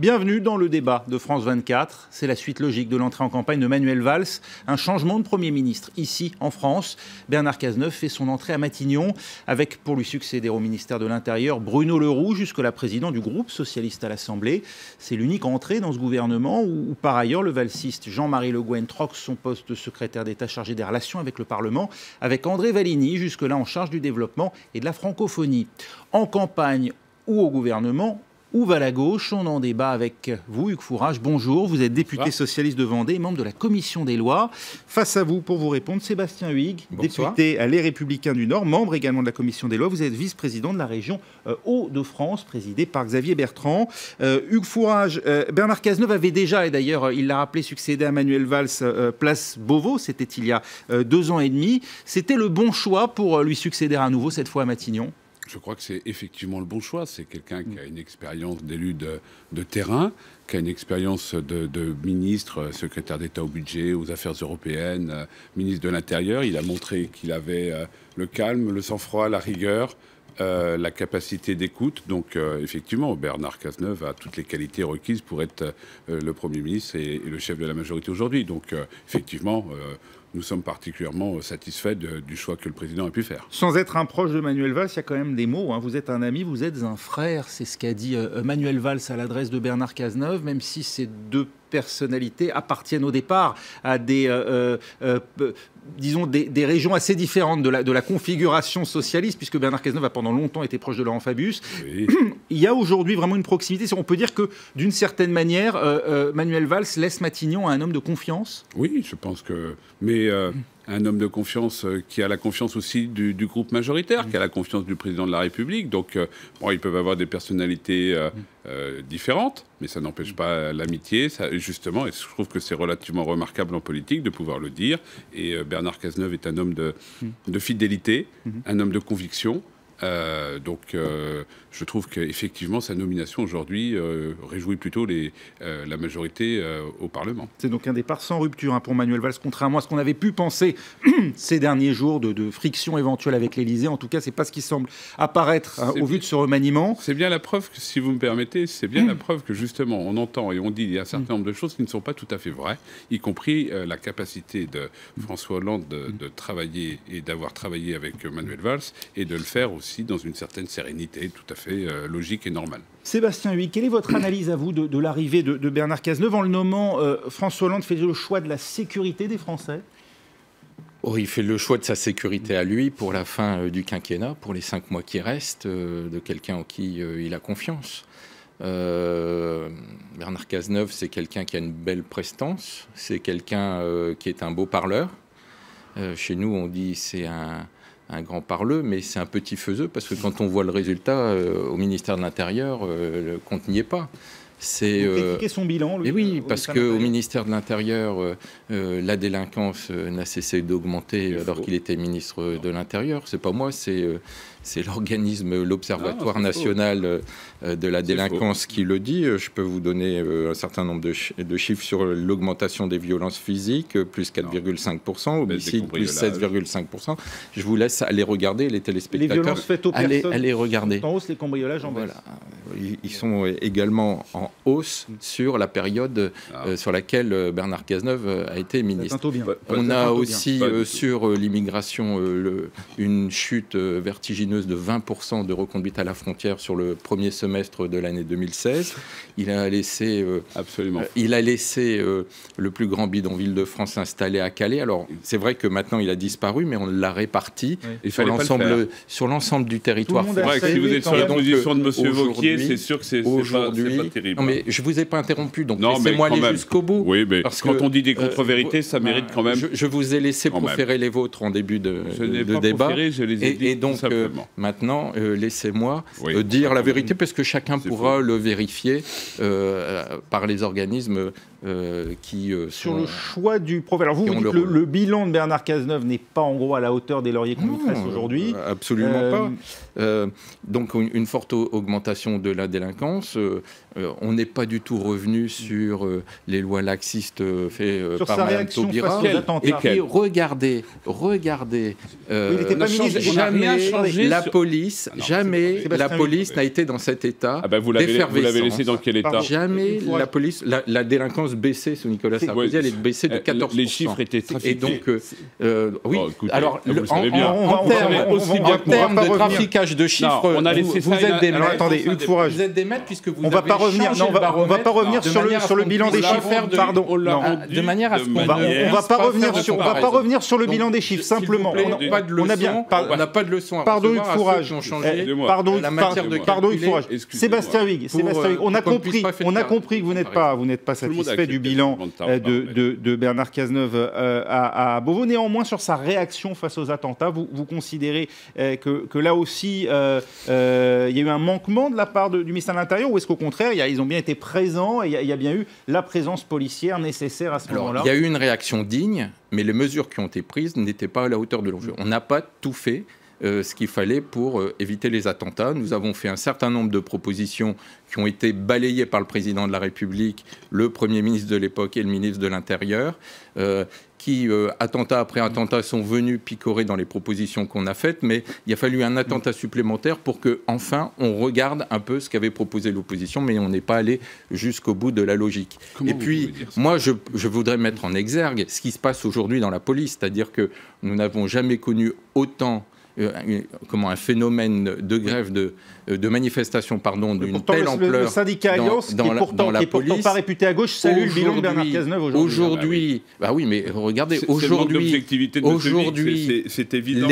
Bienvenue dans le débat de France 24. C'est la suite logique de l'entrée en campagne de Manuel Valls. Un changement de Premier ministre ici en France. Bernard Cazeneuve fait son entrée à Matignon avec pour lui succéder au ministère de l'Intérieur Bruno Le Roux, jusque-là président du groupe socialiste à l'Assemblée. C'est l'unique entrée dans ce gouvernement où par ailleurs le valsiste Jean-Marie Le Guen troque son poste de secrétaire d'État chargé des relations avec le Parlement avec André Valigny, jusque-là en charge du développement et de la francophonie. En campagne ou au gouvernement, où va la gauche? On en débat avec vous, Hugues Fourage. Bonjour, vous êtes député socialiste de Vendée, membre de la Commission des lois. Face à vous, pour vous répondre, Sébastien Huyghe, député à Les Républicains du Nord, membre également de la Commission des lois. Vous êtes vice-président de la région Hauts-de-France, présidée par Xavier Bertrand. Hugues Fourage, Bernard Cazeneuve avait déjà, et d'ailleurs il l'a rappelé, succédé à Manuel Valls, place Beauvau, c'était il y a 2 ans et demi. C'était le bon choix pour lui succéder à nouveau, cette fois à Matignon? Je crois que c'est effectivement le bon choix. C'est quelqu'un qui a une expérience d'élu de terrain, qui a une expérience de ministre, secrétaire d'État au budget, aux affaires européennes, ministre de l'Intérieur. Il a montré qu'il avait le calme, le sang-froid, la rigueur, la capacité d'écoute. Donc effectivement, Bernard Cazeneuve a toutes les qualités requises pour être le Premier ministre et le chef de la majorité aujourd'hui. Donc effectivement, nous sommes particulièrement satisfaits du choix que le président a pu faire. Sans être un proche de Manuel Valls, il y a quand même des mots. Vous êtes un ami, vous êtes un frère. C'est ce qu'a dit Manuel Valls à l'adresse de Bernard Cazeneuve, même si ces deux personnalités appartiennent au départ à des, disons, des régions assez différentes de la configuration socialiste, puisque Bernard Cazeneuve a pendant longtemps été proche de Laurent Fabius. Oui. Il y a aujourd'hui vraiment une proximité. On peut dire que, d'une certaine manière, Manuel Valls laisse Matignon à un homme de confiance. Oui, je pense que... Mais un homme de confiance qui a la confiance aussi du groupe majoritaire, qui a la confiance du président de la République. Donc, bon, ils peuvent avoir des personnalités différentes, mais ça n'empêche pas l'amitié. Justement, et je trouve que c'est relativement remarquable en politique de pouvoir le dire. Et Bernard Cazeneuve est un homme de fidélité, un homme de conviction. Donc, je trouve qu'effectivement, sa nomination aujourd'hui réjouit plutôt la majorité au Parlement. C'est donc un départ sans rupture pour Manuel Valls, contrairement à ce qu'on avait pu penser ces derniers jours de friction éventuelle avec l'Élysée. En tout cas, c'est pas ce qui semble apparaître au vu de ce remaniement. C'est bien la preuve, si vous me permettez, c'est bien la preuve que justement, on entend et on dit il y a un certain nombre de choses qui ne sont pas tout à fait vraies, y compris la capacité de François Hollande de travailler et d'avoir travaillé avec Manuel Valls et de le faire aussi dans une certaine sérénité tout à fait logique et normale. Sébastien Huyghe, quelle est votre analyse à vous de l'arrivée de Bernard Cazeneuve? En le nommant, François Hollande fait le choix de la sécurité des Français? Oh, il fait le choix de sa sécurité à lui pour la fin du quinquennat, pour les 5 mois qui restent, de quelqu'un en qui il a confiance. Bernard Cazeneuve, c'est quelqu'un qui a une belle prestance, c'est quelqu'un qui est un beau parleur. Chez nous, on dit c'est un grand parleux, mais c'est un petit faiseux, parce que quand on voit le résultat au ministère de l'Intérieur, le compte n'y est pas. Critiquer son bilan, lui, et oui, parce qu'au ministère de l'Intérieur, la délinquance n'a cessé d'augmenter alors qu'il était ministre de l'Intérieur. C'est pas moi, c'est l'organisme, l'Observatoire national de la délinquance qui le dit. Je peux vous donner un certain nombre de chiffres sur l'augmentation des violences physiques, plus 4,5%, homicide, plus 7,5%. Je vous laisse aller regarder, les téléspectateurs. Les violences faites aux personnes allez regarder. En hausse, les cambriolages en baisse. Voilà. Ils sont également en hausse sur la période sur laquelle Bernard Cazeneuve a été ministre. On a aussi sur l'immigration une chute vertigineuse de 20% de reconduite à la frontière sur le premier semestre de l'année 2016. Il a laissé, le plus grand bidonville de France installé à Calais. Alors, c'est vrai que maintenant, il a disparu, mais on l'a réparti sur l'ensemble du territoire. C'est vrai que si vous êtes sur la position de M. Wauquiez, c'est sûr que c'est pas terrible. Non, mais je ne vous ai pas interrompu, donc laissez-moi aller jusqu'au bout. Oui, mais quand on dit des contre-vérités, ça mérite quand même... Je vous ai laissé proférer les vôtres en début de débat. Je les ai dit et donc, maintenant, laissez-moi dire la vérité, parce que chacun pourra le vérifier par les organismes Sur le choix du profil. Alors vous dites que le bilan de Bernard Cazeneuve n'est pas en gros à la hauteur des lauriers qu'on lui tresse aujourd'hui. Absolument pas. Donc une forte augmentation de la délinquance. On n'est pas du tout revenu sur les lois laxistes faites par Mme Taubira. Et puis regardez. La police n'a été dans cet état d'effervescence. Vous l'avez laissé dans quel état? Jamais la police, la délinquance baissait sous Nicolas Sarkozy, elle est baissée de 14%. Les chiffres étaient trafiqués. Et donc, oui. Écoutez, alors, en termes de traficage de chiffres, vous êtes des maîtres. Attendez, Hugues Fourage. Vous êtes des maîtres puisque vous on va pas revenir. Non, on va pas revenir sur le bilan des chiffres. Pardon. De manière à ce qu'on on va pas revenir sur le bilan des chiffres. Simplement, on n'a pas de leçon. Pardon, Hugues Fourage. Pardon, Hugues Fourage. Sébastien Huyghe, on a compris que vous n'êtes pas satisfait du bilan de Bernard Cazeneuve à Beauvau. Néanmoins, sur sa réaction face aux attentats, vous considérez que là aussi, il y a eu un manquement de la part du ministère de l'Intérieur, ou est-ce qu'au contraire, ils ont bien été présents et il y a bien eu la présence policière nécessaire à ce moment-là? Il y a eu une réaction digne, mais les mesures qui ont été prises n'étaient pas à la hauteur de l'enjeu. On n'a pas tout fait. Ce qu'il fallait pour éviter les attentats. Nous avons fait un certain nombre de propositions qui ont été balayées par le président de la République, le Premier ministre de l'époque et le ministre de l'Intérieur, qui, attentat après attentat, sont venus picorer dans les propositions qu'on a faites, mais il a fallu un attentat supplémentaire pour qu'enfin on regarde un peu ce qu'avait proposé l'opposition, mais on n'est pas allé jusqu'au bout de la logique. Et puis, moi, je voudrais mettre en exergue ce qui se passe aujourd'hui dans la police, c'est-à-dire que nous n'avons jamais connu autant un phénomène de grève, de manifestation, d'une telle ampleur. Le syndicat Alliance, qui est pourtant pas réputé à gauche, salue le bilan de Bernard Cazeneuve aujourd'hui. Oui, mais regardez, aujourd'hui, c'est évident.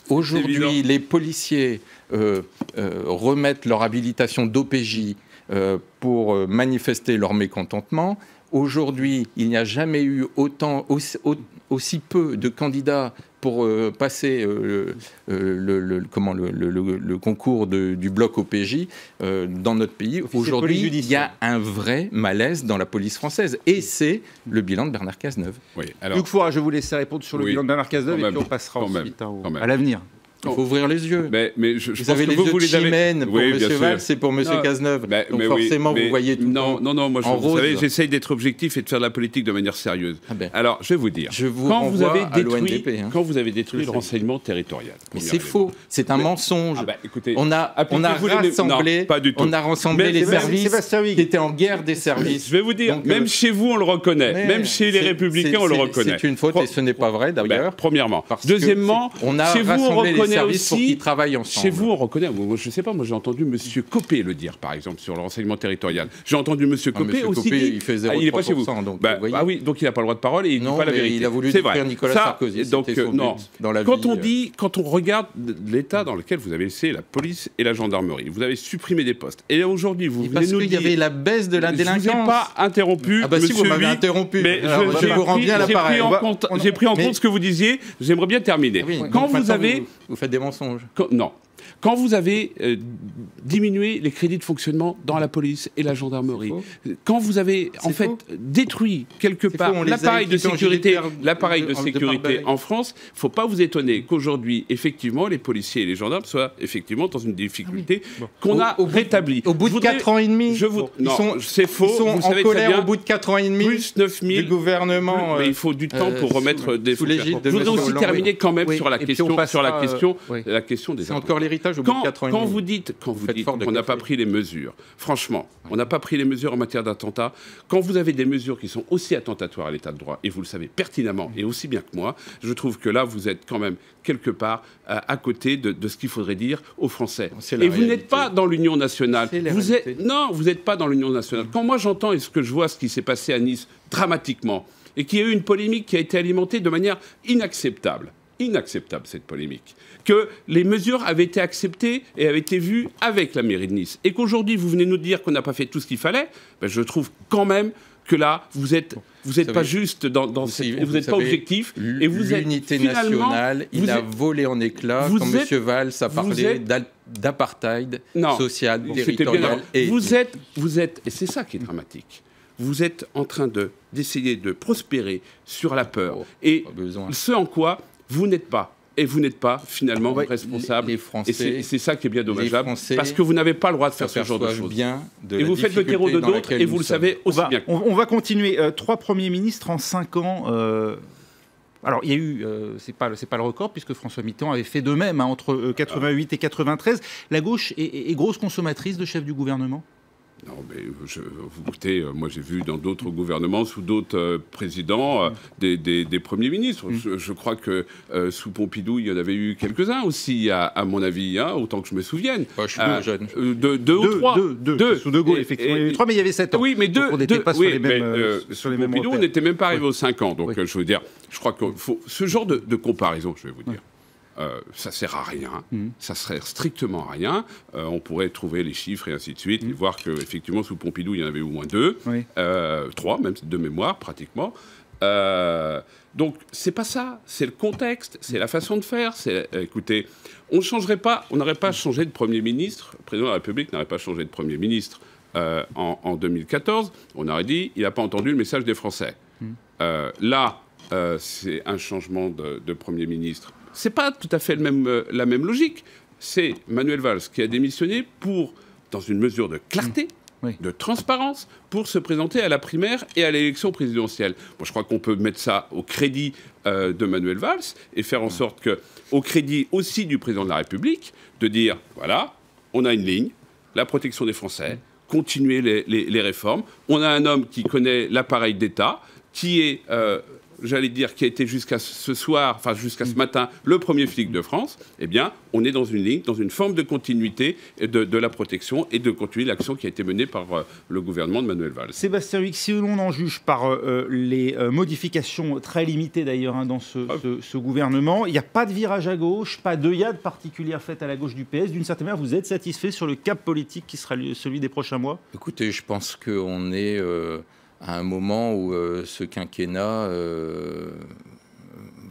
Aujourd'hui, les policiers remettent leur habilitation d'OPJ pour manifester leur mécontentement. Aujourd'hui, il n'y a jamais eu aussi peu de candidats pour passer le concours du bloc OPJ dans notre pays. Aujourd'hui, il y a un vrai malaise dans la police française. Et c'est le bilan de Bernard Cazeneuve. Oui, Hugues Fourage, je vous laisser répondre sur le bilan de Bernard Cazeneuve et puis on passera ensuite à l'avenir. Il faut ouvrir les yeux. Mais vous avez les yeux de Chimène pour M. Valls, c'est pour M. Cazeneuve. Donc forcément, vous voyez tout non, moi, vous savez, j'essaye d'être objectif et de faire de la politique de manière sérieuse. Alors, je vais vous dire, quand vous avez détruit le renseignement territorial... Mais c'est faux, c'est un mensonge. On a rassemblé les services qui étaient en guerre des services. Je vais vous dire, même chez vous, on le reconnaît. Même chez les Républicains, on le reconnaît. C'est une faute et ce n'est pas vrai, d'ailleurs. Premièrement. Deuxièmement, chez vous, on reconnaît services pour qu'ils travaillent ensemble. Chez vous, on reconnaît. Moi, je ne sais pas, moi j'ai entendu M. Copé le dire, par exemple, sur le renseignement territorial. J'ai entendu M. Copé aussi dire... Il fait 0,3%. Il n'est pas chez vous. Donc, oui, donc il n'a pas le droit de parole et il ne dit pas la vérité. Il a voulu détruire Nicolas Sarkozy. Donc, non. Quand on regarde l'état dans lequel vous avez laissé la police et la gendarmerie, vous avez supprimé des postes. Et aujourd'hui, vous venez nous dire... Parce qu'il y avait la baisse de la délinquance. Je ne vous ai pas interrompu, si, vous m'avez interrompu. Mais je vous rends bien l'appareil. J'ai pris en compte ce que vous disiez. J'aimerais bien terminer. Quand vous avez... Vous faites des mensonges. Non. Quand vous avez diminué les crédits de fonctionnement dans la police et la gendarmerie, quand vous avez en fait détruit quelque part l'appareil de sécurité en France, il ne faut pas vous étonner qu'aujourd'hui, effectivement, les policiers et les gendarmes soient effectivement dans une difficulté qu'on a rétablie. Au bout de 4 ans et demi, c'est faux. Ils sont en colère au bout de 4 ans et demi. Plus 9 000 du gouvernement. Mais il faut du temps pour remettre des fonctionnements. Je voudrais aussi terminer quand même sur la question des... C'est encore l'héritage. Quand vous dites qu'on n'a pas pris les mesures, franchement, on n'a pas pris les mesures en matière d'attentat, quand vous avez des mesures qui sont aussi attentatoires à l'état de droit, et vous le savez pertinemment, et aussi bien que moi, je trouve que là, vous êtes quand même quelque part à côté de ce qu'il faudrait dire aux Français. Et vous n'êtes pas dans l'Union nationale. Vous n'êtes pas dans l'Union nationale. Quand moi j'entends et ce que je vois, ce qui s'est passé à Nice, dramatiquement, et qu'il y a eu une polémique qui a été alimentée de manière inacceptable, cette polémique, que les mesures avaient été acceptées et avaient été vues avec la mairie de Nice, et qu'aujourd'hui vous venez nous dire qu'on n'a pas fait tout ce qu'il fallait, je trouve quand même que là vous êtes pas juste vous n'êtes pas objectif, et vous êtes l'unité nationale. Il a volé en éclats quand M. Valls a parlé d'apartheid social, territorial. Vous êtes, et c'est ça qui est dramatique. vous êtes en train d'essayer de prospérer sur la peur. Oh, et besoin. ce en quoi vous n'êtes pas. Et vous n'êtes pas finalement responsable. Les Français, et c'est ça qui est bien dommageable, Français, parce que vous n'avez pas le droit de faire ce genre de choses. Et vous faites le terreau de d'autres, et vous le savez aussi bien. On va continuer. 3 premiers ministres en 5 ans. Alors, il y a eu, c'est pas le record, puisque François Mitterrand avait fait de même entre 88 et 93. La gauche est grosse consommatrice de chefs du gouvernement? Non, mais vous écoutez, moi j'ai vu dans d'autres gouvernements, sous d'autres présidents, des premiers ministres. Je crois que sous Pompidou, il y en avait eu quelques-uns aussi, à mon avis, hein, autant que je me souvienne. Je suis jeune. Deux ou trois. Deux. Sous De Gaulle, effectivement. Il y avait 3, mais il y avait 7 ans. Oui, mais on n'était pas sur les mêmes sur Pompidou, on n'était même pas arrivé aux 5 ans. Donc je veux dire, je crois que ce genre de comparaison, je vais vous dire. Ça sert à rien, ça serait strictement à rien. On pourrait trouver les chiffres et ainsi de suite, et voir qu'effectivement, sous Pompidou, il y en avait au moins 2, 3, même de mémoire, pratiquement. Donc, c'est pas ça, c'est le contexte, c'est la façon de faire. Écoutez, on n'aurait pas changé de Premier ministre, le président de la République n'aurait pas changé de Premier ministre en 2014. On aurait dit, il n'a pas entendu le message des Français. Là, c'est un changement de Premier ministre. C'est pas tout à fait la même logique. C'est Manuel Valls qui a démissionné dans une mesure de clarté, de transparence, pour se présenter à la primaire et à l'élection présidentielle. Moi, je crois qu'on peut mettre ça au crédit de Manuel Valls et faire en sorte au crédit aussi du président de la République, de dire, voilà, on a une ligne, la protection des Français, continuer les réformes. On a un homme qui connaît l'appareil d'État, qui est... j'allais dire, qui a été jusqu'à ce soir, enfin jusqu'à ce matin, le premier flic de France, eh bien, on est dans une ligne, dans une forme de continuité de la protection et de continuer l'action qui a été menée par le gouvernement de Manuel Valls. Sébastien Huyghe, si l'on en juge par les modifications très limitées d'ailleurs dans ce gouvernement, il n'y a pas de virage à gauche, pas d'œillade particulière faite à la gauche du PS. D'une certaine manière, vous êtes satisfait sur le cap politique qui sera celui des prochains mois? Écoutez, je pense qu'on est... à un moment où ce quinquennat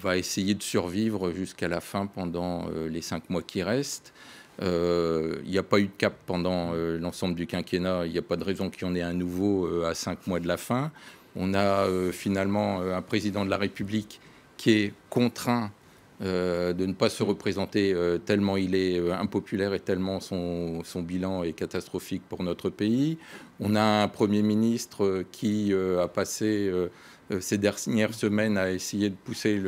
va essayer de survivre jusqu'à la fin pendant les 5 mois qui restent. Il n'y a pas eu de cap pendant l'ensemble du quinquennat. Il n'y a pas de raison qu'il y en ait un nouveau à 5 mois de la fin. On a finalement un président de la République qui est contraint de ne pas se représenter tellement il est impopulaire et tellement son bilan est catastrophique pour notre pays. On a un Premier ministre qui a passé ces dernières semaines à essayer de pousser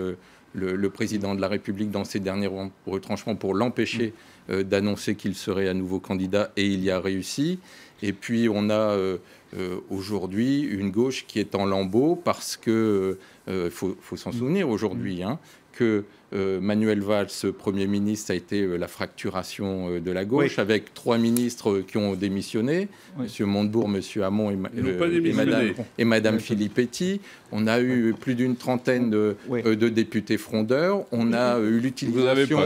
le président de la République dans ses derniers retranchements pour l'empêcher d'annoncer qu'il serait à nouveau candidat, et il y a réussi. Et puis on a aujourd'hui une gauche qui est en lambeaux parce que, faut s'en souvenir aujourd'hui, que Manuel Valls, Premier ministre, a été la fracturation de la gauche, avec 3 ministres qui ont démissionné, M. Montebourg, M. Hamon et Mme Filippetti. On a eu plus d'une trentaine de députés frondeurs. On a eu l'utilisation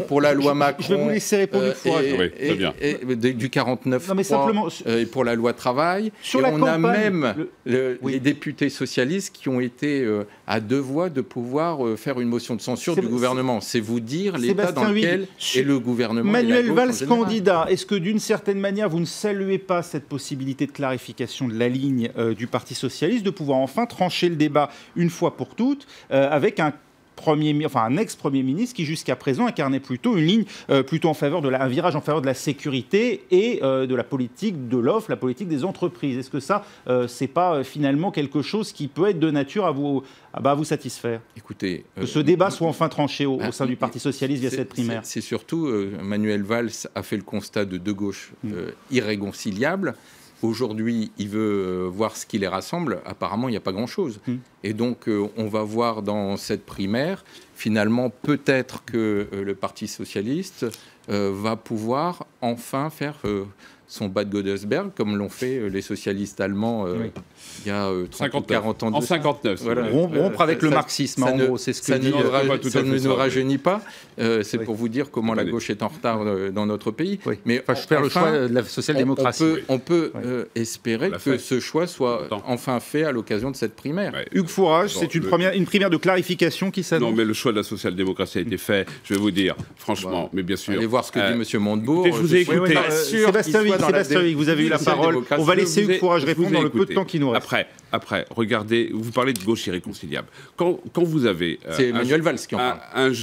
pour la loi Macron. Je vais vous laisser répondre du 49.3 et pour la loi travail. Sur on a même les députés socialistes qui ont été à 2 voix de pouvoir faire une motion de censure du gouvernement. C'est vous dire l'état dans lequel est le gouvernement. Manuel Valls, candidat, est-ce que d'une certaine manière vous ne saluez pas cette possibilité de clarification de la ligne du Parti socialiste, de pouvoir enfin trancher le débat une fois pour toutes avec un ex-premier ministre qui jusqu'à présent incarnait plutôt une ligne plutôt en faveur un virage en faveur de la sécurité et de la politique de l'offre, la politique des entreprises. Est-ce que ça, c'est pas finalement quelque chose qui peut être de nature à vous satisfaire? Écoutez, que ce débat soit enfin tranché au sein du Parti socialiste via cette primaire. C'est surtout Manuel Valls a fait le constat de gauche irréconciliable. Aujourd'hui, il veut voir ce qui les rassemble. Apparemment, il n'y a pas grand-chose. Et donc, on va voir dans cette primaire, finalement, peut-être que le Parti socialiste va pouvoir enfin faire son Bad Godesberg, comme l'ont fait les socialistes allemands il y a 30 ou 40 ans. En 59. Voilà. Rompre avec le marxisme, en gros, c'est ce que dit. Ça ne nous rajeunit pas. C'est pour vous dire comment la gauche est en retard dans notre pays. Mais je perds le choix de la social-démocratie. On peut espérer que ce choix soit enfin fait à l'occasion de cette primaire. Hugues Fourage, c'est une primaire de clarification qui s'annonce. Non, mais le choix de la social-démocratie a été fait. Je vais vous dire, franchement, mais bien sûr. Allez voir ce que dit M. Montebourg. Je vous ai écouté. Sébastien Huyghe, Sébastien Huyghe, vous avez eu la parole. On va laisser Hugues Fourage répondre dans le peu de temps qui nous reste. Après, regardez, vous parlez de gauche irréconciliable. Quand vous avez... c'est Emmanuel Valls qui en parle.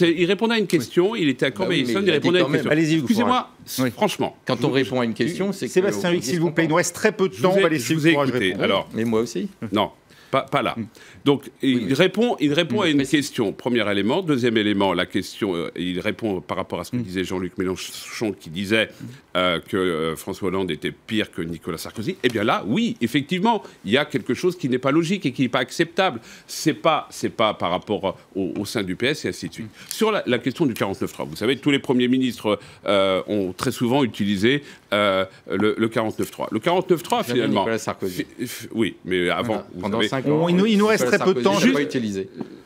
Il répondait à une question, il était à Corbeil-Essonnes, il répondait à une question. Allez-y, excusez-moi, franchement. Quand on répond à une question, c'est que... Sébastien Huyghe, s'il vous plaît, il nous reste très peu de temps, on va laisser Hugues Fourage répondre. Alors, mais moi aussi. Non. Pas là. Donc, il répond à une question, premier élément. Deuxième élément, la question, il répond par rapport à ce que disait Jean-Luc Mélenchon, qui disait que François Hollande était pire que Nicolas Sarkozy. Eh bien là, oui, effectivement, il y a quelque chose qui n'est pas logique et qui n'est pas acceptable. C'est pas par rapport au sein du PS et ainsi de suite. Sur la question du 49.3, vous savez, tous les premiers ministres ont très souvent utilisé le 49.3. Le 49.3, finalement... Nicolas Sarkozy. Oui, mais avant... Pendant 5 ans... Il nous reste très peu de temps.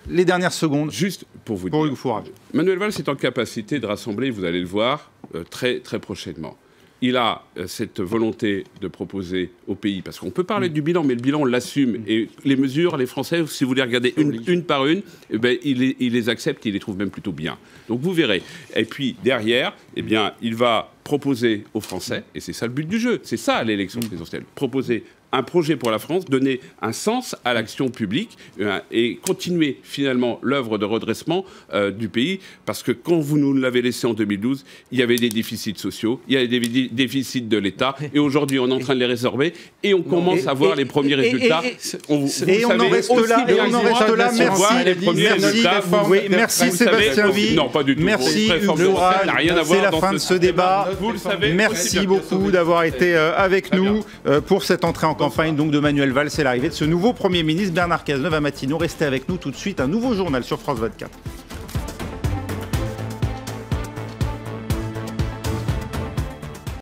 Les dernières secondes. Juste pour vous dire. Hugues Fourage. Manuel Valls est en capacité de rassembler, vous allez le voir, très, très prochainement. Il a cette volonté de proposer au pays, parce qu'on peut parler du bilan, mais le bilan, on l'assume. Et les mesures, les Français, si vous les regardez une par une, eh bien, il les accepte, il les trouve même plutôt bien. Donc vous verrez. Et puis derrière, eh bien, il va proposer aux Français, et c'est ça le but du jeu, c'est ça l'élection présidentielle, proposer un projet pour la France, donner un sens à l'action publique et continuer finalement l'œuvre de redressement du pays. Parce que quand vous nous l'avez laissé en 2012, il y avait des déficits sociaux, il y avait des déficits de l'État. Et aujourd'hui, on est en train de les résorber et on commence à voir les premiers résultats. On en reste là. Merci Sébastien Huyghe. Non, pas du tout. Merci Hugues Fourage. C'est la fin de ce débat. Merci beaucoup d'avoir été avec nous pour cette entrée en campagne donc de Manuel Valls et l'arrivée de ce nouveau Premier ministre Bernard Cazeneuve à Matignon. Restez avec nous tout de suite, un nouveau journal sur France 24.